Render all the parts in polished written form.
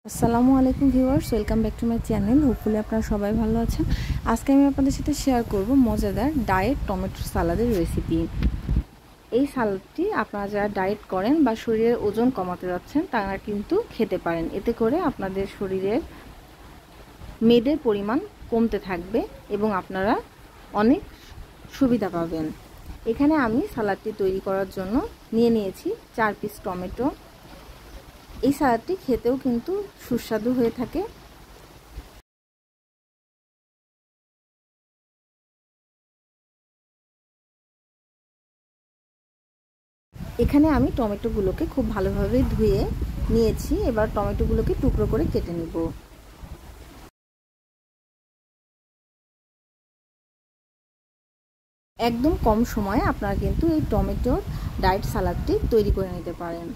আসসালামু আলাইকুম viewers, welcome back to my channel. Hopefully আপনারা সবাই ভালো আছেন। আজকে আমি আপনাদের সাথে শেয়ার করব মজাদার ডায়েট টমেটো সালাদের রেসিপি। এই সালাদটি আপনারা যারা ডায়েট করেন বা শরীরের ওজন কমাতে যাচ্ছেন তারা কিন্তু খেতে পারেন। এতে করে আপনাদের শরীরের মেদের পরিমাণ কমতে থাকবে এবং আপনারা অনেক সুবিধা পাবেন। এখানে আমি সালাদটি তৈরি করার জন্য নিয়েছি 4 পিস টমেটো। এই সালাদটি খেতেও কিন্তু সুস্বাদু হয়ে থাকে। এখানে আমি টমেটোগুলোকে খুব ভালোভাবে ধুয়ে নিয়েছি। এবার টমেটোগুলোকে টুকরো করে কেটে নিব। একদম কম সময়ে আপনারা কিন্তু এই টমেটোর ডায়েট সালাদটি তৈরি করে নিতে পারেন।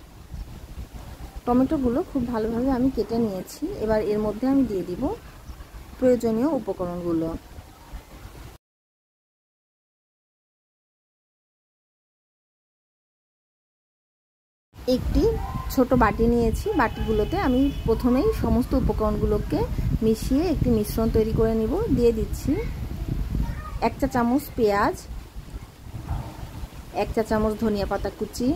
টমেটোগুলো খুব ভালোভাবে আমি কেটে নিয়েছি। এবার এর মধ্যে আমি দিয়ে দিব প্রয়োজনীয় উপকরণগুলো। একটি ছোট বাটি নিয়েছি। বাটিগুলোতে আমি প্রথমেই সমস্ত উপকরণগুলোকে মিশিয়ে একটি মিশ্রণ তৈরি করে নিব। দিয়ে দিচ্ছি 1 চা চামচ পেঁয়াজ, 1 চা চামচ ধনিয়া পাতা কুচি,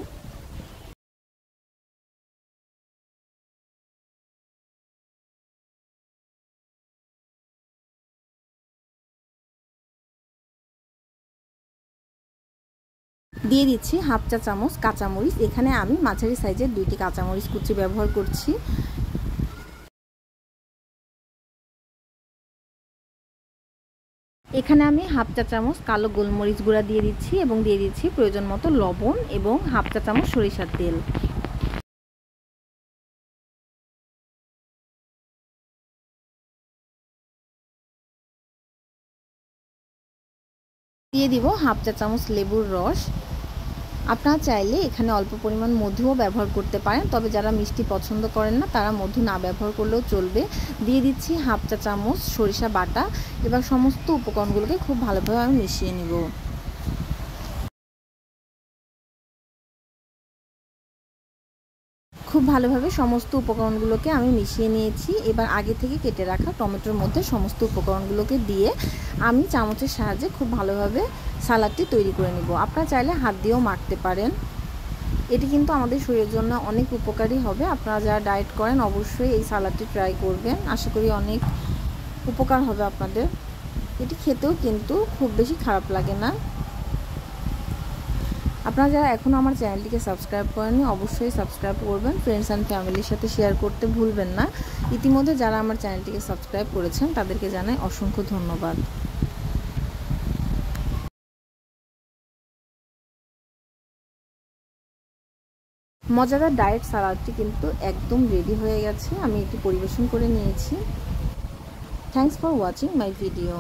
দিয়ে দিচ্ছি হাফ চা চামচ কাঁচামরিচ। এখানে আমি মাঝারি সাইজের 2টি কাঁচামরিচ কুচি ব্যবহার করছি। এখানে আমি হাফ চা চামচ কালো গোলমরিচ গুঁড়া দিয়ে দিচ্ছি এবং দিয়ে দিচ্ছি প্রয়োজন মতো লবণ এবং হাফ চা চামচ সরিষার তেল। দিয়ে দিব হাফ চা চামচ লেবুর রস। আপনারা চাইলে এখানে অল্প পরিমাণ মধুও ব্যবহার করতে পারেন, তবে যারা মিষ্টি পছন্দ করেন না তারা মধু না ব্যবহার করলেও চলবে। দিয়ে দিচ্ছি হাফ চা চামচ সরিষা বাটা। এবার সমস্ত উপকরণগুলোকে খুব ভালোভাবে আমি মিশিয়ে নেব। খুব ভালোভাবে সমস্ত উপকরণগুলোকে আমি মিশিয়ে নিয়েছি। এবার আগে থেকে কেটে রাখা টমেটোর মধ্যে সমস্ত উপকরণগুলোকে দিয়ে আমি চামচের সাহায্যে খুব ভালোভাবে সালাদটি তৈরি করে নেব। আপনারা চাইলে হাত দিয়েও মাখতে পারেন। এটি কিন্তু আমাদের শরীরের জন্য অনেক উপকারী হবে। আপনারা যারা ডায়েট করেন অবশ্যই এই সালাদটি ট্রাই করবেন। আশা করি অনেক উপকার হবে আপনাদের। এটি খেতেও কিন্তু খুব বেশি খারাপ লাগে না। আপনারা যারা এখনও আমার চ্যানেলটিকে সাবস্ক্রাইব করেননি অবশ্যই সাবস্ক্রাইব করবেন। ফ্রেন্ডস অ্যান্ড ফ্যামিলির সাথে শেয়ার করতে ভুলবেন না। ইতিমধ্যে যারা আমার চ্যানেলটিকে সাবস্ক্রাইব করেছেন তাদেরকে জানাই অসংখ্য ধন্যবাদ। মজাদার ডায়েট সালাদটি কিন্তু একদম রেডি হয়ে গেছে। আমি এটি পরিবেশন করে নিয়েছি। Thanks for watching my video.